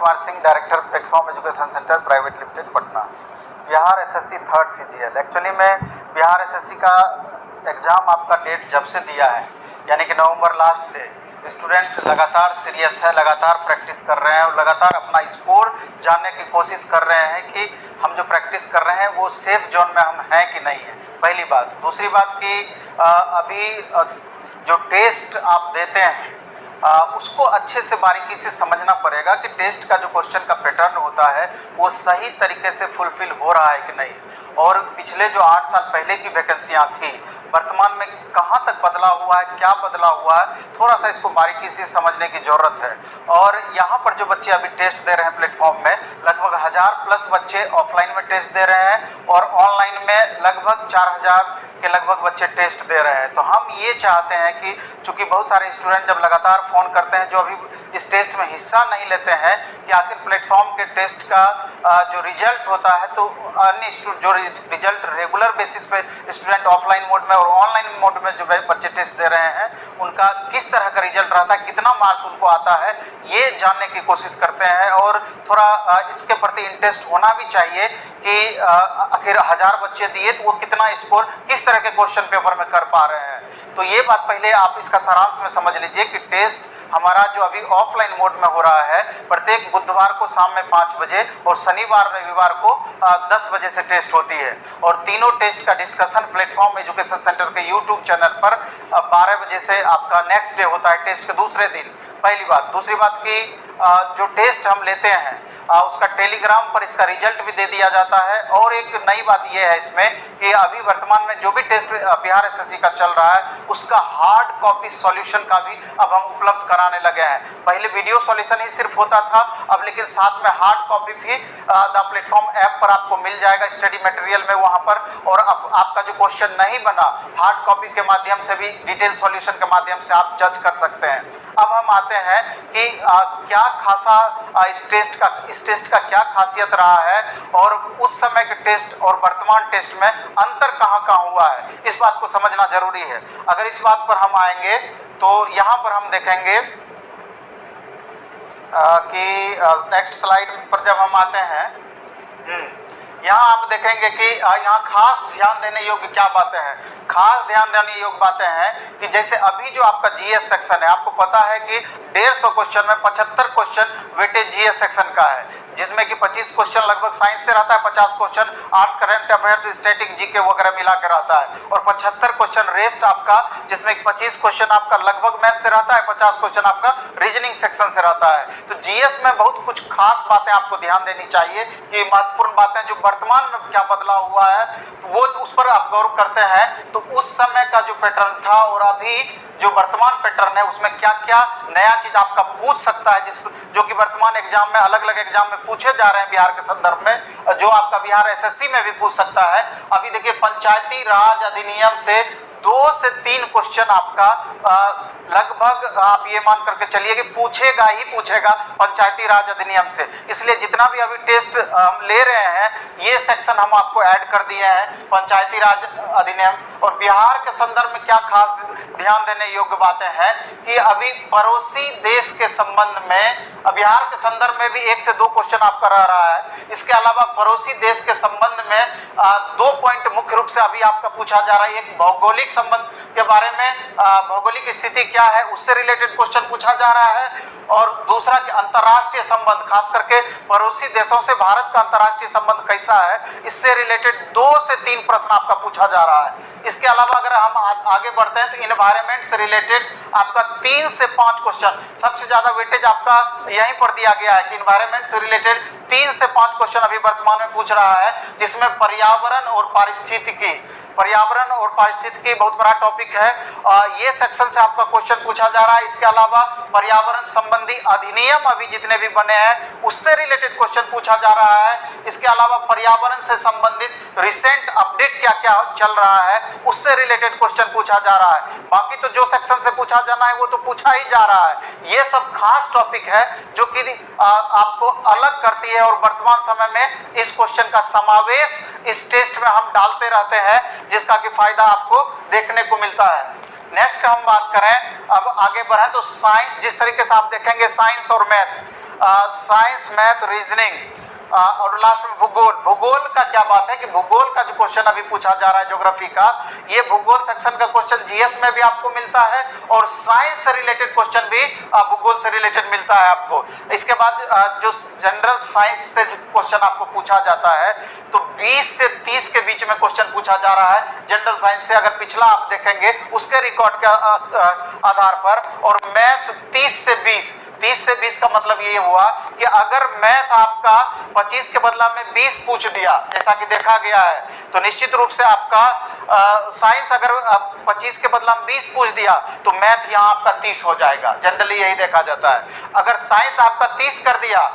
Kumar Singh, director platform education centre private limited Patna. Bihar SSC third CGL, actually में Bihar SSC का exam आपका date जब से दिया है यानी कि नवंबर लास्ट से स्टूडेंट लगातार सीरियस है, लगातार प्रैक्टिस कर रहे हैं और लगातार अपना स्कोर जानने की कोशिश कर रहे हैं कि हम जो प्रैक्टिस कर रहे हैं वो सेफ जोन में हम हैं कि नहीं है, पहली बात। दूसरी बात कि अभी जो टेस्ट आप देते हैं उसको अच्छे से बारीकी से समझना पड़ेगा कि टेस्ट का जो क्वेश्चन का पैटर्न होता है वो सही तरीके से फुलफिल हो रहा है कि नहीं, और पिछले जो 8 साल पहले की वैकेंसियाँ थी वर्तमान में कहाँ तक बदला हुआ है, क्या बदला हुआ है, थोड़ा सा इसको बारीकी से समझने की ज़रूरत है। और यहाँ पर जो बच्चे अभी टेस्ट दे रहे हैं प्लेटफॉर्म में, लगभग 1000+ बच्चे ऑफलाइन में टेस्ट दे रहे हैं और ऑनलाइन में लगभग 4000 के लगभग बच्चे टेस्ट दे रहे हैं। तो हम ये चाहते हैं कि चूँकि बहुत सारे स्टूडेंट जब लगातार फ़ोन करते हैं जो अभी इस टेस्ट में हिस्सा नहीं लेते हैं कि आखिर प्लेटफॉर्म के टेस्ट का जो रिजल्ट होता है, तो अन्य जो रिजल्ट रेगुलर बेसिस पे स्टूडेंट ऑफलाइन मोड में और ऑनलाइन मोड में जो बच्चे टेस्ट दे रहे हैं उनका किस तरह का रिजल्ट रहता है, कितना मार्क्स उनको आता है, ये जानने की कोशिश करते हैं। और थोड़ा इसके प्रति इंटरेस्ट होना भी चाहिए कि आखिर 1000 बच्चे दिए तो वो कितना स्कोर किस तरह के क्वेश्चन पेपर में कर पा रहे हैं। तो ये बात पहले आप इसका सारांश में समझ लीजिए कि टेस्ट हमारा जो अभी ऑफलाइन मोड में हो रहा है, प्रत्येक बुधवार को शाम में 5 बजे और शनिवार रविवार को 10 बजे से टेस्ट होती है। और तीनों टेस्ट का डिस्कशन प्लेटफॉर्म एजुकेशन सेंटर के यूट्यूब चैनल पर 12 बजे से आपका नेक्स्ट डे होता है, टेस्ट के दूसरे दिन, पहली बात। दूसरी बात कि जो टेस्ट हम लेते हैं उसका टेलीग्राम पर इसका रिजल्ट भी दे दिया जाता है। और एक नई बात यह है इसमें कि अभी वर्तमान में जो भी टेस्ट बिहार एसएससी का चल रहा है उसका हार्ड कॉपी सॉल्यूशन का भी अब हम उपलब्ध कराने लगे हैं। पहले वीडियो सॉल्यूशन ही सिर्फ होता था, अब लेकिन साथ में हार्ड कॉपी भी द प्लेटफॉर्म ऐप पर आपको मिल जाएगा स्टडी मटेरियल में वहाँ पर। और आपका जो क्वेश्चन नहीं बना हार्ड कॉपी के माध्यम से भी डिटेल सॉल्यूशन के माध्यम से आप जज कर सकते हैं। अब हम आते हैं कि क्या खासा इस टेस्ट का क्या खासियत रहा है और उस समय के टेस्ट और वर्तमान टेस्ट में अंतर कहाँ हुआ है, इस बात को समझना जरूरी है। अगर इस बात पर हम आएंगे तो यहाँ पर हम देखेंगे कि नेक्स्ट स्लाइड पर जब हम आते हैं यहाँ आप देखेंगे कि यहाँ खास ध्यान देने योग्य क्या बातें हैं। खास ध्यान देने योग्य बातें हैं कि जैसे अभी जो आपका जीएस सेक्शन है, आपको पता है कि 150 क्वेश्चन में 75 क्वेश्चन वेटेज जीएस सेक्शन का है, जिसमें कि 25 क्वेश्चन लगभग साइंस से रहता है, 50 question arts, current affairs, static, GK वगैरह मिला के रहता है, और 75 क्वेश्चन रेस्ट आपका, जिसमें 25 क्वेश्चन आपका लगभग मैथ से रहता है, 50 क्वेश्चन आपका रीजनिंग सेक्शन से रहता है। तो जीएस में बहुत कुछ खास बातें आपको ध्यान देनी चाहिए कि महत्वपूर्ण बातें जो वर्तमान में क्या बदला हुआ है वो उस पर आप गौर करते हैं तो उस समय का जो पैटर्न था और अभी जो वर्तमान पैटर्न है उसमें क्या क्या नया चीज आपका पूछ सकता है, जो कि वर्तमान एग्जाम में अलग अलग एग्जाम में पूछे जा रहे हैं बिहार के संदर्भ में, जो आपका बिहार एसएससी में भी पूछ सकता है। अभी देखिए पंचायती राज अधिनियम से 2 से 3 क्वेश्चन आपका लगभग आप ये मान करके चलिए कि पूछेगा ही पूछेगा पंचायती राज अधिनियम से। इसलिए जितना भी अभी टेस्ट हम ले रहे हैं ये सेक्शन हम आपको ऐड कर दिए हैं पंचायती राज अधिनियम। और बिहार के संदर्भ में क्या खास ध्यान देने योग्य बातें हैं कि अभी पड़ोसी देश के संबंध में बिहार के संदर्भ में भी 1 से 2 क्वेश्चन आपका रह रहा है। इसके अलावा पड़ोसी देश के संबंध में 2 पॉइंट मुख्य रूप से अभी आपका पूछा जा रहा है। एक भौगोलिक संबंध के बारे में, भौगोलिक स्थिति क्या है उससे रिलेटेड क्वेश्चन पूछा जा रहा है, और दूसरा कि अंतर्राष्ट्रीय संबंध, खास करके पड़ोसी देशों से भारत का अंतर्राष्ट्रीय संबंध कैसा है, इससे रिलेटेड 2 से 3 प्रश्न आपका पूछा जा रहा है। इसके अलावा अगर हम आगे बढ़ते हैं तो इन्वायरमेंट से रिलेटेड आपका 3 से 5 क्वेश्चन, सबसे ज्यादा वेटेज आपका यहीं पर दिया गया है कि इन्वायरमेंट से रिलेटेड 3 से 5 क्वेश्चन अभी वर्तमान में पूछ रहा है, जिसमें पर्यावरण और पारिस्थितिकी बहुत बड़ा टॉपिक है। ये सेक्शन से आपका क्वेश्चन पूछा जा रहा है। इसके अलावा पर्यावरण संबंधी अधिनियम अभी जितने भी बने हैं उससे रिलेटेड क्वेश्चन पूछा जा रहा है। इसके अलावा पर्यावरण से संबंधित रिसेंट अपडेट क्या क्या चल रहा है उससे रिलेटेड क्वेश्चन पूछा जा रहा है। बाकी तो जो सेक्शन से पूछा जाना है वो तो पूछा ही जा रहा है। ये सब खास टॉपिक है जो कि आपको अलग करती है, और वर्तमान समय में इस क्वेश्चन का समावेश इस टेस्ट में हम डालते रहते हैं, जिसका कि फायदा आपको देखने को मिलता है। नेक्स्ट हम बात करें, अब आगे बढ़ें तो साइंस, जिस तरीके से आप देखेंगे साइंस और मैथ, साइंस मैथ रीजनिंग, और लास्ट में भूगोल। भूगोल का क्या बात है कि भूगोल का जो क्वेश्चन अभी पूछा जा रहा है ज्योग्राफी का, ये भूगोल सेक्शन का क्वेश्चन जीएस में भी आपको मिलता है और साइंस से रिलेटेड क्वेश्चन भी भूगोल से रिलेटेड मिलता है आपको। इसके बाद जो जनरल साइंस से जो क्वेश्चन आपको पूछा जाता है तो 20 से 30 के बीच में क्वेश्चन पूछा जा रहा है जनरल साइंस से, अगर पिछला आप देखेंगे उसके रिकॉर्ड के आधार पर। और मैथ 30 से 20, 30 से 20 का मतलब ये हुआ कि अगर मैथ आपका 25 के बदला में 20 पूछ दिया, जैसा कि देखा गया है, तो निश्चित रूप से आपका साइंस अगर 25 के बदला में 20 पूछ दिया तो मैथ यहाँ आपका 30 हो जाएगा। जनरली यही देखा जाता है। अगर साइंस आपका 30 कर दिया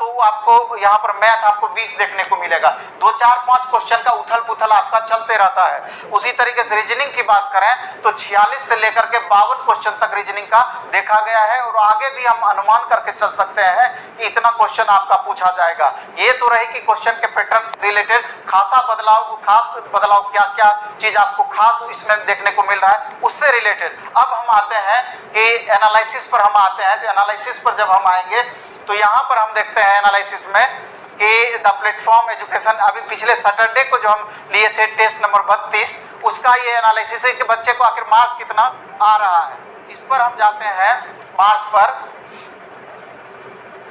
तो आपको यहाँ पर मैथ आपको 20 देखने को मिलेगा। 2, 4, 5 क्वेश्चन का उथल पुथल आपका चलते रहता है। उसी तरीके से रीजनिंग की बात करें तो 46 से लेकर के 52 क्वेश्चन तक रीजनिंग का देखा गया है और आगे भी हम अनुमान करके चल सकते हैं कि इतना क्वेश्चन आपका पूछा जाएगा। ये तो रही कि क्वेश्चन के पैटर्न से रिलेटेड खास बदलाव क्या क्या चीज आपको खास इसमें देखने को मिल रहा है उससे रिलेटेड। अब हम आते हैं कि एनालिसिस पर हम आते हैं। तो एनालिसिस पर जब हम आएंगे तो यहाँ पर हम देखते हैं एनालिसिस में कि द प्लेटफॉर्म एजुकेशन, अभी पिछले सैटरडे को जो हम लिए थे टेस्ट नंबर 32, उसका ये एनालिसिस है कि बच्चे को आखिर मार्क्स कितना आ रहा है। इस पर हम जाते हैं मार्क्स पर।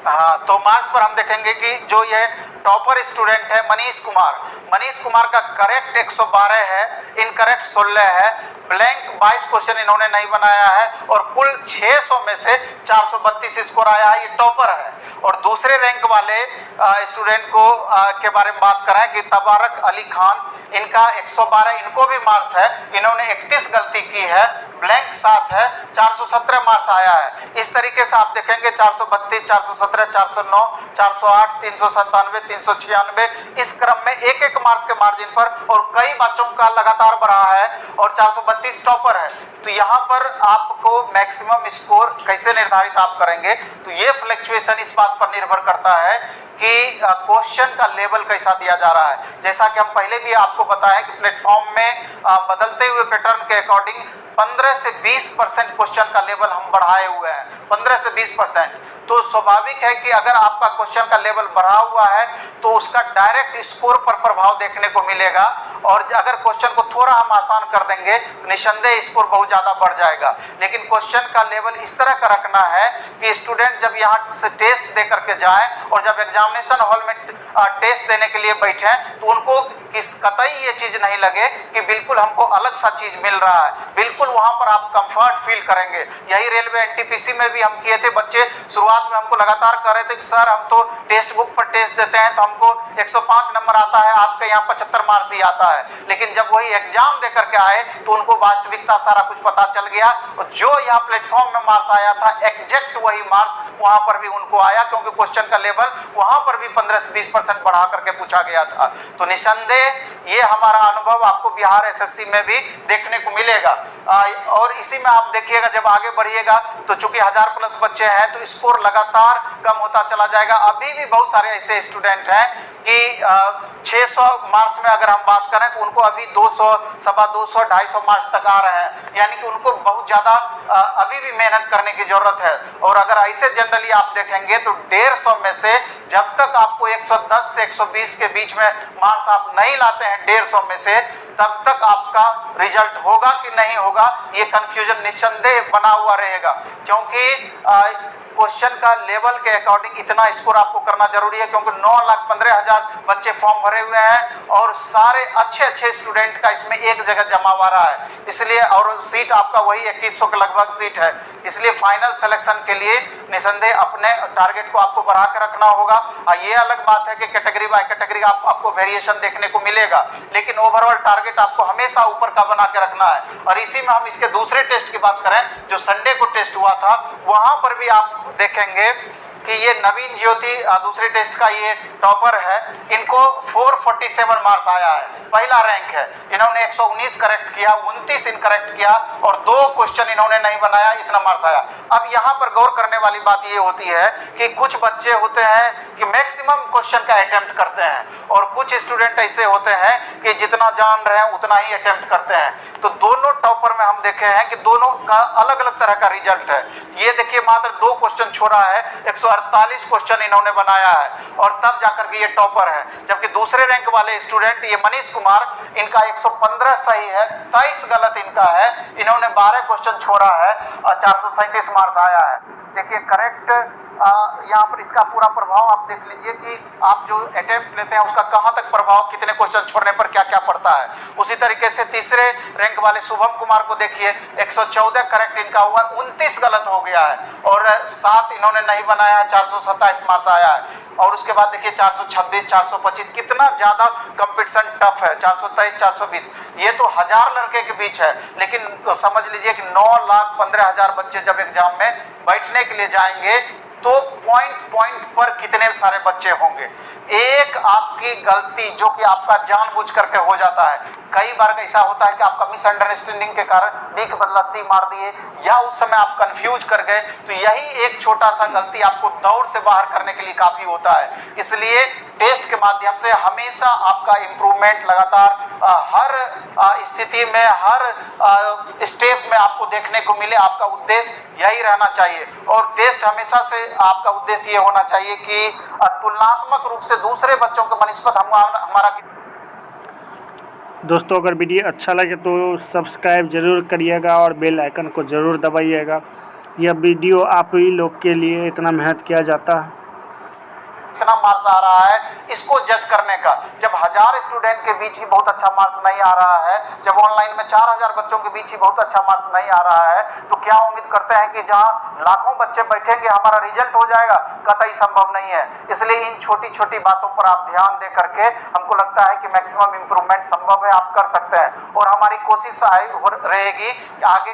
हाँ, तो मार्क्स पर हम देखेंगे कि जो ये टॉपर स्टूडेंट है मनीष कुमार का करेक्ट 112 है, इनकरेक्ट 16 है, ब्लैंक 22 क्वेश्चन इन्होंने नहीं बनाया है और कुल 600 में से 432 स्कोर आया है। ये टॉपर है। और दूसरे रैंक वाले स्टूडेंट को के बारे में बात करें कि तबारक अली खान, इनका 112, इनको भी मार्क्स है, इन्होंने 31 गलती की है, ब्लैंक 7 है, 417 मार्क्स आया है। इस तरीके से आप देखेंगे 432, 417, 409, 408, 397, 396, इस क्रम में एक एक मार्क्स के मार्जिन पर और कई बच्चों का लगातार बढ़ा है और 432 टॉपर है। तो यहाँ पर आपको मैक्सिमम स्कोर कैसे निर्धारित आप करेंगे, तो ये फ्लक्चुएशन इस बात पर निर्भर करता है कि क्वेश्चन का लेवल कैसा दिया जा रहा है। जैसा कि हम पहले भी आपको बताया कि प्लेटफॉर्म में बदलते हुए पैटर्न के अकॉर्डिंग 15 से 20% क्वेश्चन का लेवल हम बढ़ाए हुए हैं, 15 से 20%। तो स्वाभाविक है कि अगर आपका क्वेश्चन का लेवल बढ़ा हुआ है तो उसका डायरेक्ट स्कोर पर प्रभाव देखने को मिलेगा और अगर क्वेश्चन को थोड़ा हम आसान कर देंगे तो निस्संदेह स्कोर बहुत ज़्यादा बढ़ जाएगा। लेकिन क्वेश्चन का लेवल इस तरह का रखना है कि स्टूडेंट जब यहाँ से टेस्ट दे करके जाएं और जब एग्जामिनेशन हॉल में टेस्ट देने के लिए बैठे तो उनको कतई ये चीज़ नहीं लगे कि बिल्कुल हमको अलग सा चीज़ मिल रहा है, बिल्कुल वहाँ पर आप कंफर्ट फील करेंगे। यही रेलवे एनटीपीसी में भी हम किए थे। बच्चे शुरुआत में हमको लगातार कह रहे थे कि सर हम तो टेक्स्ट बुक पर टेस्ट देते हैं तो हमको 105 नंबर आता है, आपके यहाँ 75 मार्क्स ही आता है। लेकिन जब वही एग्जाम दे करके आए तो उनको वास्तविकता सारा कुछ पता चल गया और जो यहाँ प्लेटफॉर्म में मार्क्स आया था एग्जैक्ट वही मार्क्स वहाँ पर भी उनको आया, क्योंकि क्वेश्चन का लेवल वहाँ पर भी 15 से 20% बढ़ा करके पूछा गया था। तो निस्संदेह ये हमारा अनुभव आपको बिहार एसएससी में भी देखने को मिलेगा। और इसी में आप देखिएगा जब आगे बढ़िएगा तो चूंकि 1000+ बच्चे हैं तो स्कोर लगातार कम होता चला जाएगा। अभी भी बहुत सारे ऐसे स्टूडेंट हैं कि 600 मार्क्स में अगर हम बात करें तो उनको अभी 200, 250, 250 मार्क्स तक आ रहे हैं, यानी कि उनको बहुत ज़्यादा अभी भी मेहनत करने की जरूरत है। और अगर ऐसे जनरली आप देखेंगे तो 150 में से जब तक आपको 110 से 120 के बीच में मार्क्स आप नहीं लाते हैं 150 में से, तब तक आपका रिजल्ट होगा कि नहीं होगा ये कंफ्यूजन निस्संदेह बना हुआ रहेगा। क्योंकि क्वेश्चन का लेवल के अकॉर्डिंग इतना स्कोर आपको करना जरूरी है, क्योंकि 9,15,000 बच्चे फॉर्म भरे हुए हैं और सारे अच्छे स्टूडेंट का इसमें एक जगह जमा हुआ रहा है। इसलिए और सीट आपका वही 2100 के लगभग सीट है। इसलिए फाइनल सिलेक्शन के लिए निसंदेह अपने टारगेट को आपको बढ़ा कर रखना होगा। ये अलग बात है कि कैटेगरी बाय कैटेगरी आपको वेरिएशन देखने को मिलेगा, लेकिन ओवरऑल टारगेट आपको हमेशा ऊपर का बना के रखना है। और इसी में हम इसके दूसरे टेस्ट की बात करें जो संडे को टेस्ट हुआ था, वहां पर भी आप देखेंगे कि ये नवीन ज्योति दूसरे टेस्ट का ये टॉपर है, इनको 447 मार्क्स आया है, पहला रैंक है। इन्होंने 119 करेक्ट किया, 29 इनकरेक्ट किया और 2 क्वेश्चन इन्होंने नहीं बनाया, इतना मार्क्स आया। अब यहाँ पर गौर करने वाली बात ये होती है कि कुछ बच्चे होते हैं कि मैक्सिमम क्वेश्चन का अटेम्प्ट करते हैं और कुछ स्टूडेंट ऐसे होते हैं कि जितना जान रहे हैं उतना ही अटेम्प्ट करते हैं। तो दोनों टॉपर में हम देखे हैं कि दोनों का अलग अलग तरह का रिजल्ट है। ये देखिए मात्र 2 क्वेश्चन छोड़ा है, 148 क्वेश्चन इन्होंने बनाया है और तब जाकर के ये टॉपर है। जबकि दूसरे रैंक वाले स्टूडेंट ये मनीष कुमार, इनका 115 सही है, 23 गलत इनका है, इन्होंने 12 क्वेश्चन छोड़ा है और 437 मार्क्स आया है। देखिए करेक्ट यहाँ पर इसका पूरा प्रभाव आप देख लीजिए कि आप जो अटेम्प्ट लेते हैं उसका कहाँ तक प्रभाव, कितने क्वेश्चन छोड़ने पर क्या क्या पड़ता है। उसी तरीके से तीसरे रैंक वाले शुभम कुमार को देखिए, 114 करेक्ट इनका हुआ, 29 गलत हो गया है और 7 इन्होंने नहीं बनाया, 427 मार्क्स आया है। और उसके बाद देखिए 426, 425, कितना ज़्यादा कंपटीशन टफ है, 423, 420, ये तो 1000 लड़के के बीच है। लेकिन समझ लीजिए कि 9,15,000 बच्चे जब एग्जाम में बैठने के लिए जाएंगे तो पॉइंट पर कितने सारे बच्चे होंगे। एक आपकी गलती जो कि आपका जानबूझ करके हो जाता है, कई बार ऐसा होता है कि आपका मिसअंडरस्टैंडिंग के कारण डी के बदला सी मार दिए या उस समय आप कंफ्यूज कर गए, तो यही एक छोटा सा गलती आपको दौड़ से बाहर करने के लिए काफी होता है। इसलिए टेस्ट के माध्यम से हमेशा आपका इंप्रूवमेंट लगातार हर स्थिति में, हर स्टेप में आपको देखने को मिले। आपका उद्देश्य यही रहना चाहिए और टेस्ट हमेशा से आपका उद्देश्य ये होना चाहिए कि तुलनात्मक रूप से दूसरे बच्चों के बनिस्पत हमारा। दोस्तों अगर वीडियो अच्छा लगे तो सब्सक्राइब जरूर करिएगा और बेल आइकन को ज़रूर दबाइएगा। यह वीडियो आप ही लोग के लिए इतना मेहनत किया जाता है। कितना मार्क्स आ रहा है इसको जज करने का, जब 1000 स्टूडेंट के बीच ही बहुत अच्छा मार्क्स नहीं आ रहा है, जब ऑनलाइन में 4000 बच्चों के बीच ही बहुत अच्छा मार्क्स नहीं आ रहा है, तो क्या उम्मीद करते हैं कि जहां लाखों बच्चे बैठेंगे हमारा रिजल्ट हो जाएगा? कतई संभव नहीं है। इसलिए इन छोटी छोटी बातों पर आप ध्यान दे करके हमको लगता है कि मैक्सिमम इंप्रूवमेंट संभव है, आप कर सकते हैं और हमारी कोशिश रहेगी कि आगे